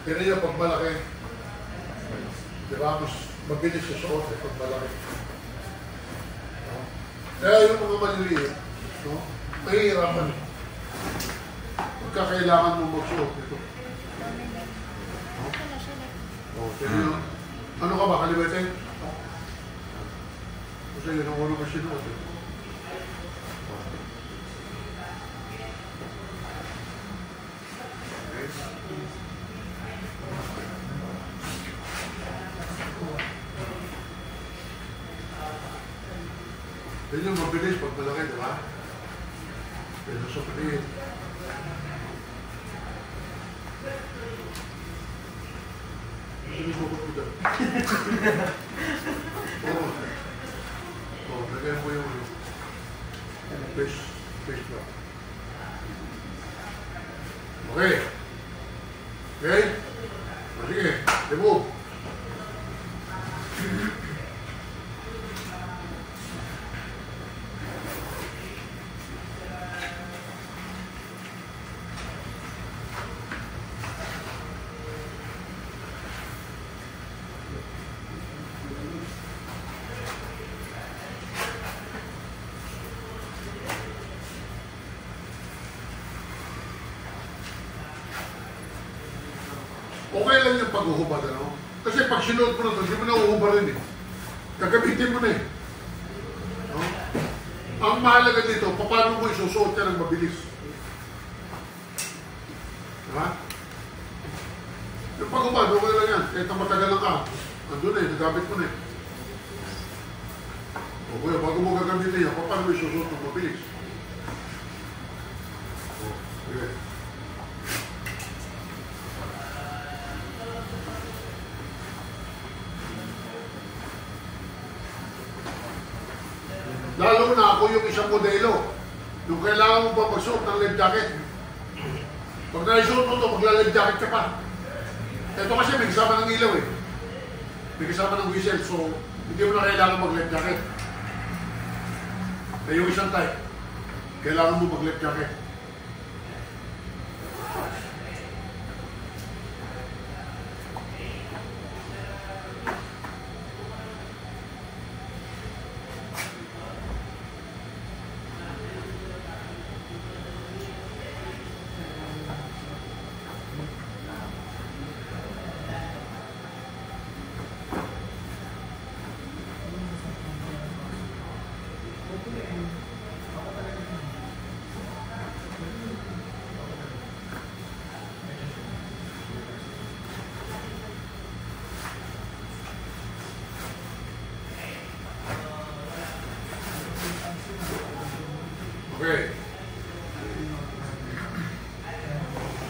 Pero yung pag malaki, di ba, mas mabilis sa suot eh, pag malaki. No? Kaya yung mga maliliit, no, mahihirapan. Pagka kailangan mo magsuot ito. No? Oh, pero yun, ano ka ba, kaliwete? Kasi yun ang unang masinuot eh. Yan yung mabilis pag malaki, di ba? Pero sa paliit. Ano yung bukod mo dyan? Oo. Oo, lagyan mo yung fish block. Okay. Okay? Sige, remove. Okay lang yung pag-uhubad, ano? Kasi pag sinuot mo na ito, hindi mo na uhubarin eh. Gagamitin mo na eh. No? Ang mahalaga dito, paano mo isusuot ka ng mabilis? Diba? Yung pag-uhubad, okay lang yan. Kahit na matagal lang ka, andun na eh, nagamit mo na eh. O kuya, bago mo gagamitin yan, paano mo isusuot ng mabilis? Okay. Lalo na ako yung isang modelo. Yung kailangan mo pa magsuot ng life jacket. Pag naisuot mo ito, magla-life jacket ka pa. Ito kasi may kasama ng ilaw eh. May kasama ng whistle, so hindi mo na kailangan mag-life jacket. Eh yung isang type, kailangan mo mag-life jacket.